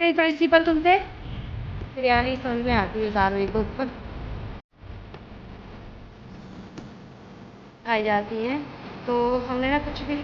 नहीं प्रिंसिपल तुमसे बिरयानी समझ में आती है सारे को खाई जाती हैं। तो हमने ना कुछ भी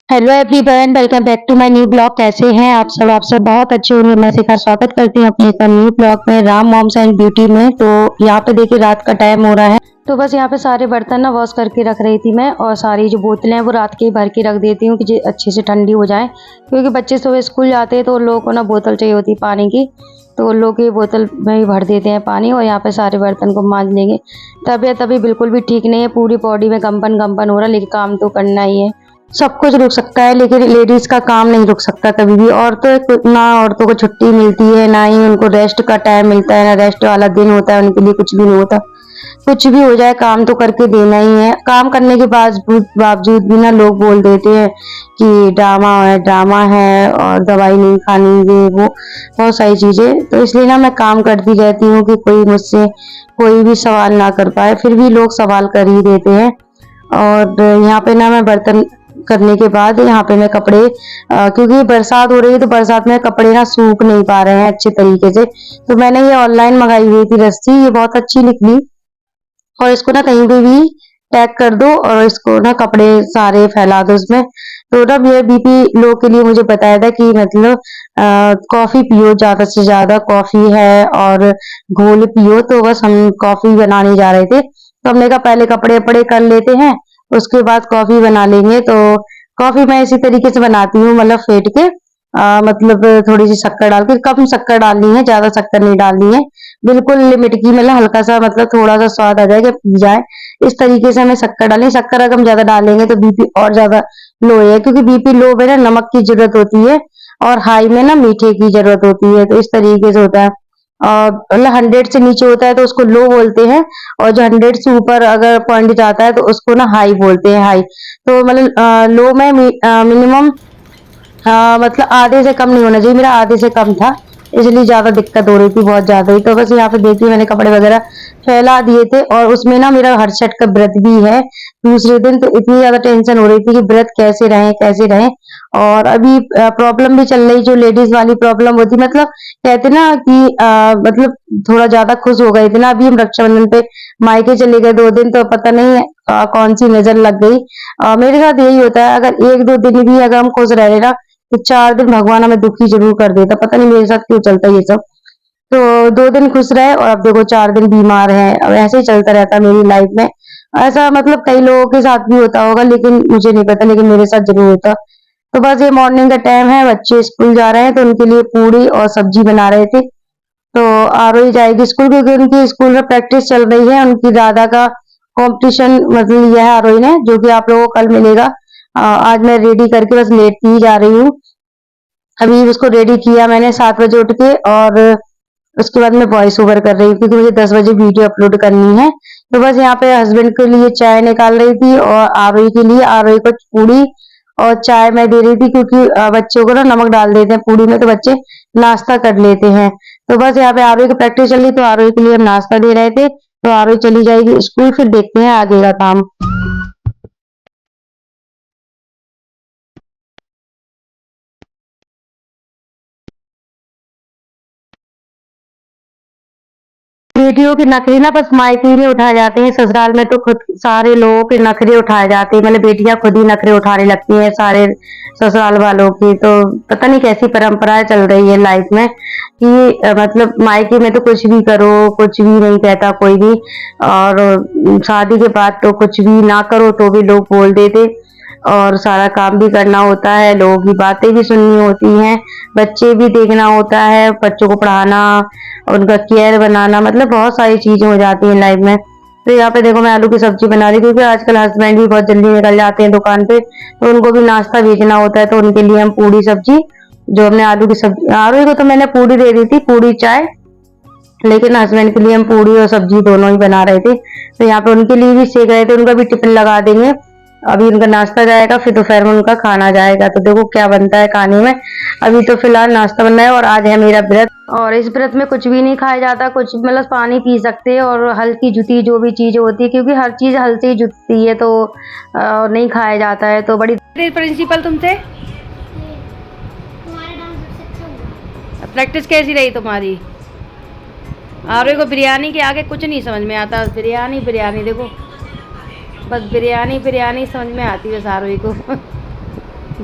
hello everyone, welcome back to my new blog. कैसे हैं आप सब बहुत अच्छे होंगे। मैं शिखा स्वागत करती हूँ अपने एक न्यू ब्लॉग में, राम मॉम्स एंड ब्यूटी में। तो यहाँ पे देखिए रात का टाइम हो रहा है, तो बस यहाँ पे सारे बर्तन ना वॉश करके रख रही थी मैं, और सारी जो बोतलें हैं वो रात के ही भर के रख देती हूँ कि अच्छे से ठंडी हो जाए, क्योंकि बच्चे सुबह स्कूल जाते हैं तो उन लोगों को ना बोतल चाहिए होती है पानी की। तो उन लोग ये बोतल में ही भर देते हैं पानी, और यहाँ पे सारे बर्तन को मांज लेंगे। तबीयत अभी बिल्कुल भी ठीक नहीं है, पूरी बॉडी में कंपन कंपन हो रहा है, लेकिन काम तो करना ही है। सब कुछ रुक सकता है लेकिन लेडीज का काम नहीं रुक सकता कभी भी। ना औरतों को छुट्टी मिलती है, ना ही उनको रेस्ट का टाइम मिलता है, ना रेस्ट वाला दिन होता है उनके लिए, कुछ भी नहीं होता। कुछ भी हो जाए काम तो करके देना ही है। काम करने के बावजूद भी ना लोग बोल देते हैं कि ड्रामा है और दवाई नहीं खानी, ये वो बहुत सारी चीजें। तो इसलिए ना मैं काम करती रहती हूँ कि कोई मुझसे कोई भी सवाल ना कर पाए, फिर भी लोग सवाल कर ही देते हैं। और यहाँ पे ना मैं बर्तन करने के बाद यहाँ पे मैं कपड़े, क्योंकि बरसात हो रही है तो बरसात में कपड़े ना सूख नहीं पा रहे हैं अच्छे तरीके से, तो मैंने ये ऑनलाइन मंगाई हुई थी रस्सी, ये बहुत अच्छी निकली। और इसको ना कहीं पे भी पैक कर दो और इसको ना कपड़े सारे फैला दो उसमें। तो ना ये बीपी लो के लिए मुझे बताया था कि मतलब कॉफी पियो, ज्यादा से ज्यादा कॉफी है और घोल पियो। तो बस हम कॉफी बनाने जा रहे थे, तो हमने कहा पहले कपड़े वपड़े कर लेते हैं, उसके बाद कॉफी बना लेंगे। तो कॉफी मैं इसी तरीके से बनाती हूँ, मतलब फेंट के, मतलब थोड़ी सी शक्कर डाल के, कम शक्कर डालनी है, ज्यादा शक्कर नहीं डालनी है, बिल्कुल लिमिट की, मतलब हल्का सा, मतलब थोड़ा सा स्वाद आ जाए कि पी जाए, इस तरीके से हमें शक्कर डालें। शक्कर अगर हम ज्यादा डालेंगे तो बीपी और ज्यादा लो है, क्योंकि बीपी लो में ना नमक की जरूरत होती है और हाई में ना मीठे की जरूरत होती है, तो इस तरीके से होता है। और मतलब 100 से नीचे होता है तो उसको लो बोलते हैं, और जो 100 से ऊपर अगर पॉइंट जाता है तो उसको ना हाई बोलते हैं, हाई। तो मतलब लो में मिनिमम, हाँ मतलब आधे से कम नहीं होना चाहिए, मेरा आधे से कम था, इसलिए ज्यादा दिक्कत हो रही थी, बहुत ज्यादा ही। तो बस यहाँ पे देखिए मैंने कपड़े वगैरह फैला दिए थे, और उसमें ना मेरा हर्षद का व्रत भी है दूसरे दिन, तो इतनी ज्यादा टेंशन हो रही थी कि व्रत कैसे रहें कैसे रहें। और अभी प्रॉब्लम भी चल रही, जो लेडीज वाली प्रॉब्लम होती, मतलब कहते ना कि मतलब थोड़ा ज्यादा खुश हो गए थे ना। अभी हम रक्षाबंधन पे मायके चले गए 2 दिन, तो पता नहीं कौन सी नजर लग गई। मेरे साथ यही होता है, अगर 1-2 दिन भी अगर हम खुश रह रहे ना, तो 4 दिन भगवान हमें दुखी जरूर कर देता, पता नहीं मेरे साथ क्यों चलता है ये सब। तो 2 दिन खुश रहे और अब देखो 4 दिन बीमार है, अब ऐसे ही चलता रहता है मेरी लाइफ में। ऐसा मतलब कई लोगों के साथ भी होता होगा, लेकिन मुझे नहीं पता, लेकिन मेरे साथ जरूर होता। तो बस ये मॉर्निंग का टाइम है, बच्चे स्कूल जा रहे हैं, तो उनके लिए पूरी और सब्जी बना रहे थे। तो आरोही जाएगी स्कूल, क्योंकि उनकी स्कूल में प्रैक्टिस चल रही है, उनकी दादा का कंपटीशन मतलब लिया है आरोही ने, जो कि आप लोगों को कल मिलेगा। आज मैं रेडी करके बस लेटती ही जा रही हूँ। अभी उसको रेडी किया मैंने 7 बजे उठ के, और उसके बाद मैं वॉइस ओवर कर रही हूँ, क्योंकि मुझे 10 बजे वीडियो अपलोड करनी है। तो बस यहाँ पे हस्बैंड के लिए चाय निकाल रही थी, और आरोही के लिए, आरोही को पूड़ी और चाय मैं दे रही थी, क्योंकि बच्चों को ना नमक डाल देते हैं पूड़ी में, तो बच्चे नाश्ता कर लेते हैं। तो बस यहाँ पे आरोही की प्रैक्टिस चल रही, तो आरोही के लिए हम नाश्ता दे रहे थे। तो आरोही चली जाएगी स्कूल, फिर देखते हैं आगे का काम। बेटियों के नखरे ना बस मायके में उठाए जाते हैं, ससुराल में तो खुद सारे लोगों के नखरे उठाए जाते हैं, मतलब बेटियां खुद ही नखरे उठाने लगती हैं सारे ससुराल वालों की। तो पता नहीं कैसी परंपराएं चल रही है लाइफ में कि मतलब मायके में तो कुछ भी करो, कुछ भी नहीं कहता कोई भी, और शादी के बाद तो कुछ भी ना करो तो भी लोग बोल देते, और सारा काम भी करना होता है, लोगों की बातें भी सुननी होती हैं, बच्चे भी देखना होता है, बच्चों को पढ़ाना, उनका केयर बनाना, मतलब बहुत सारी चीजें हो जाती हैं लाइफ में। तो यहाँ पे देखो मैं आलू की सब्जी बना रही, क्योंकि आजकल हस्बैंड भी बहुत जल्दी निकल जाते हैं दुकान पे, तो उनको भी नाश्ता भेजना होता है, तो उनके लिए हम पूरी सब्जी, जो हमने आलू की सब्जी, आलू को तो मैंने पूरी दे दी थी, पूरी चाय, लेकिन हस्बैंड के लिए हम पूरी और सब्जी दोनों ही बना रहे थे। तो यहाँ पे उनके लिए भी सेक रहे थे, उनका भी टिफिन लगा देंगे। अभी उनका नाश्ता जाएगा, फिर दोपहर में उनका खाना जाएगा। तो देखो क्या बनता है खाने में। अभी तो फिलहाल नाश्ता बन रहा है और आज है मेरा व्रत। और इस व्रत में कुछ भी नहीं खाया जाता, कुछ मतलब पानी पी सकते हैं और हल्की जुती जो भी चीज होती है, क्योंकि हर चीज हल्की ही जुतती है तो नहीं खाया जाता है। तो बड़ी प्रिंसिपल तुमसे प्रैक्टिस कैसी रही तुम्हारी? आरोही को बिरयानी के आगे कुछ नहीं समझ में आता। बिरयानी बिरयानी देखो, बस बिरयानी बिरयानी समझ में आती है आरोही को।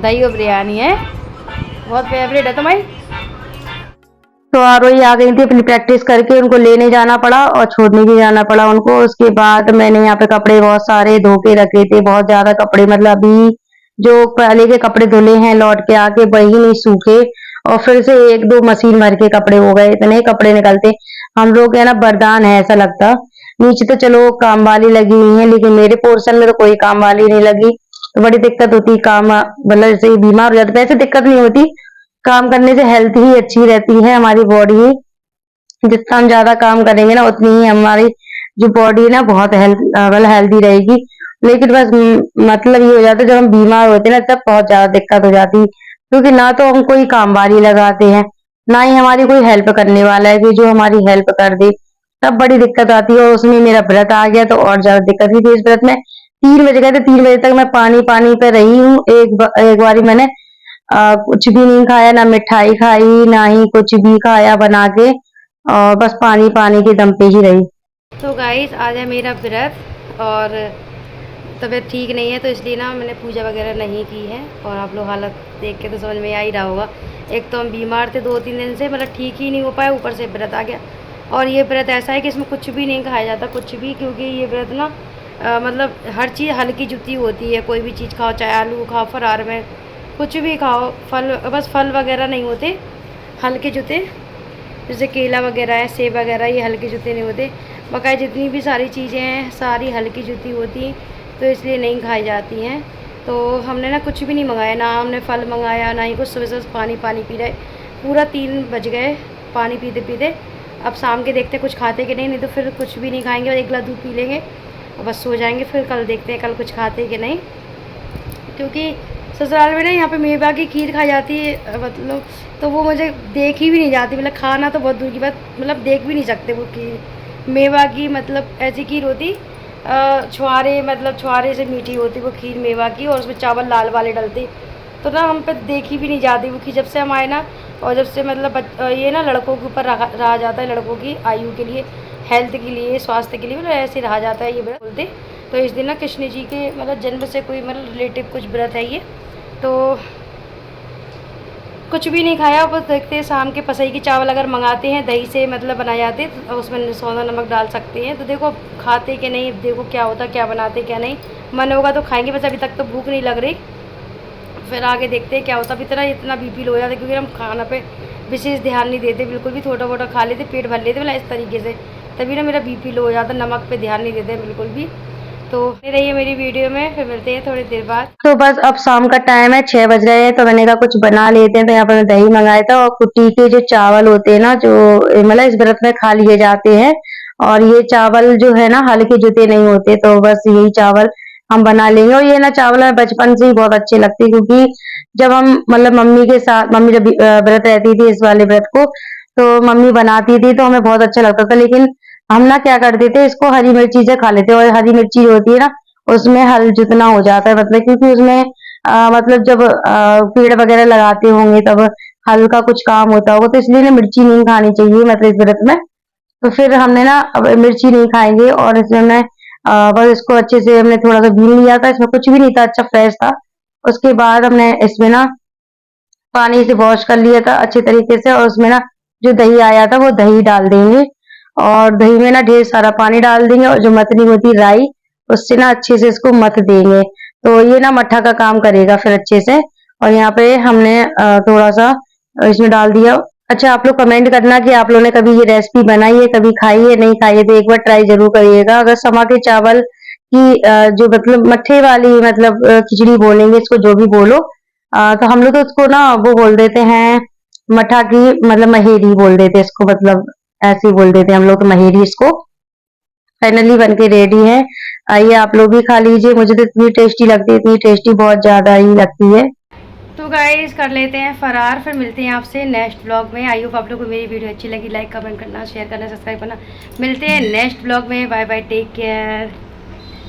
दही और बिरयानी है बहुत फेवरेट है तुम्हारी। तो आरोही आ गई थी अपनी प्रैक्टिस करके, उनको लेने जाना पड़ा और छोड़ने भी जाना पड़ा उनको। उसके बाद मैंने यहाँ पे कपड़े बहुत सारे धो के रखे थे, बहुत ज्यादा कपड़े, मतलब अभी जो पहले के कपड़े धुले हैं लौट के आके वही नहीं सूखे, और फिर से एक दो मशीन भर के कपड़े हो गए, इतने कपड़े निकलते। हम लोग है ना बरदान है ऐसा लगता। नीचे तो चलो काम वाली लगी हुई है, लेकिन मेरे पोर्शन में तो कोई काम वाली नहीं लगी, तो बड़ी दिक्कत होती काम, मतलब जैसे बीमार हो जाते। वैसे दिक्कत नहीं होती, काम करने से हेल्थ ही अच्छी रहती है हमारी बॉडी। जितना हम ज्यादा काम करेंगे ना उतनी ही हमारी जो बॉडी है ना बहुत मतलब हेल्दी रहेगी। लेकिन बस मतलब ये हो जाता है जब हम बीमार होते हैं ना तब बहुत ज्यादा दिक्कत हो जाती है, क्योंकि ना तो हम कोई काम वाली लगाते हैं, ना ही हमारी कोई हेल्प करने वाला है कि जो हमारी हेल्प कर दे। तब बड़ी दिक्कत आती है, और उसमें मेरा व्रत आ गया तो और ज्यादा दिक्कत हुई थी इस व्रत में। 3 बज गए थे, 3 बजे तक मैं पानी पानी पे रही हूँ। एक बारी मैंने कुछ भी नहीं खाया, ना मिठाई खाई ना ही कुछ भी खाया बना के, और बस पानी पानी के दम पे ही रही। तो गाइस आज है मेरा व्रत और तबीयत ठीक नहीं है, तो इसलिए ना मैंने पूजा वगैरह नहीं की है। और आप लोग हालत देख के तो समझ में आ ही रहा होगा, एक तो हम बीमार थे 2-3 दिन से, मतलब ठीक ही नहीं हो पाया, ऊपर से व्रत आ गया। और ये व्रत ऐसा है कि इसमें कुछ भी नहीं खाया जाता, कुछ भी, क्योंकि ये व्रत ना मतलब हर चीज़ हल्की जुती होती है। कोई भी चीज़ खाओ, चाहे आलू खाओ फरार में, कुछ भी खाओ, फल, बस फल वगैरह नहीं होते हल्के जुते, जैसे केला वगैरह है, सेब वगैरह, ये हल्के जूते नहीं होते। बकाया जितनी भी सारी चीज़ें हैं सारी हल्की जूती होती हैं, तो इसलिए नहीं खाई जाती हैं। तो हमने ना कुछ भी नहीं मंगाया, ना हमने फल मंगाया ना ही कुछ। सुबह से पानी पानी पी रहे, पूरा 3 बज गए पानी पीते पीते। अब शाम के देखते कुछ खाते कि नहीं, नहीं तो फिर कुछ भी नहीं खाएंगे और 1 गिलास दूध पी लेंगे और बस सो जाएंगे। फिर कल देखते हैं कल कुछ खाते कि नहीं, क्योंकि ससुराल में ना यहाँ पे मेवा की खीर खाई जाती है, मतलब तो वो मुझे देखी भी नहीं जाती, मतलब खाना तो बहुत दूर की बात, मतलब देख भी नहीं सकते वो खीर मेवा की। मतलब ऐसी खीर होती छुआरे, मतलब छुआरे से मीठी होती वो खीर मेवा की, और उसमें चावल लाल वाले डलते, तो ना हम पे देखी भी नहीं जाती वो खीर। जब से हम आए ना, और जब से मतलब ये ना लड़कों के ऊपर रहा जाता है, लड़कों की आयु के लिए, हेल्थ के लिए, स्वास्थ्य के लिए, मतलब ऐसे रहा जाता है ये व्रत बोलते। तो इस दिन ना कृष्ण जी के मतलब जन्म से कोई मतलब रिलेटिव कुछ व्रत है ये, तो कुछ भी नहीं खाया। बस देखते हैं शाम के पसई की चावल अगर मंगाते हैं दही से मतलब बनाए जाते हैं, तो उसमें सौंधा नमक डाल सकते हैं। तो देखो खाते कि नहीं, देखो क्या होता, क्या बनाते क्या नहीं, मन होगा तो खाएंगे, बस अभी तक तो भूख नहीं लग रही, फिर आगे देखते हैं क्या होता। अभी इतना बीपी लो हो जाता है, क्योंकि हम खाना पे विशेष ध्यान नहीं देते बिल्कुल भी, थोड़ा मोटा खा लेते, पेट भर लेते, मतलब इस तरीके से, तभी ना मेरा बीपी लो हो जाता, नमक पे ध्यान नहीं देते बिल्कुल भी। तो रहिए मेरी वीडियो में, फिर मिलते हैं थोड़ी देर बाद। तो बस अब शाम का टाइम है, 6 बज रहे हैं, तो मैंने कहा कुछ बना लेते हैं। तो यहाँ पर मैं दही मंगाया था, और कुट्टी के जो चावल होते हैं ना, जो मतलब इस व्रत में खा लिए जाते हैं, और ये चावल जो है ना हल्के जुते नहीं होते, तो बस यही चावल हम बना लेंगे। और ये ना चावल हमें बचपन से ही बहुत अच्छे लगते हैं, क्योंकि जब हम मतलब मम्मी के साथ, मम्मी जब व्रत रहती थी इस वाले व्रत को, तो मम्मी बनाती थी तो हमें बहुत अच्छा लगता था। लेकिन हम ना क्या करते थे, इसको हरी मिर्ची से खा लेते, और हरी मिर्ची होती है ना उसमें हल जितना हो जाता है, मतलब क्योंकि उसमें मतलब जब पेड़ वगैरह लगाते होंगे तब हल का कुछ काम होता होगा, तो इसलिए ना मिर्ची नहीं खानी चाहिए मतलब इस व्रत में। तो फिर हमने ना अब मिर्ची नहीं खाएंगे, और इसमें मैं बस इसको अच्छे से हमने थोड़ा सा भून लिया था, इसमें कुछ भी नहीं था, अच्छा फ्रेश था। उसके बाद हमने इसमें ना पानी से वॉश कर लिया था अच्छे तरीके से, और उसमें ना जो दही आया था वो दही डाल देंगे, और दही में ना ढेर सारा पानी डाल देंगे, और जो मथनी होती राई उससे ना अच्छे से इसको मथ देंगे, तो ये ना मट्ठा का काम करेगा फिर अच्छे से। और यहाँ पे हमने थोड़ा सा इसमें डाल दिया। अच्छा आप लोग कमेंट करना कि आप लोगों ने कभी ये रेसिपी बनाई है, कभी खाई है, नहीं खाई है, तो एक बार ट्राई जरूर करिएगा। अगर समा के चावल की जो मतलब मट्ठे वाली मतलब खिचड़ी बोलेंगे इसको, जो भी बोलो, तो हम लोग तो उसको ना वो बोल देते हैं मठा की, मतलब महेरी बोल देते इसको, मतलब ऐसे ही बोल देते हैं हम लोग तो महेरी इसको। फाइनली बन के रेडी है। आइए आप लोग भी खा लीजिए। मुझे तो इतनी टेस्टी लगती है, इतनी टेस्टी, बहुत ज़्यादा ही लगती है। तो गाइस कर लेते हैं फरार, फिर मिलते हैं आपसे नेक्स्ट ब्लॉग में। आई होप आप लोग को मेरी वीडियो अच्छी लगी। लाइक कमेंट करना, शेयर करना, सब्सक्राइब करना। मिलते हैं नेक्स्ट ब्लॉग में। Bye bye, take care.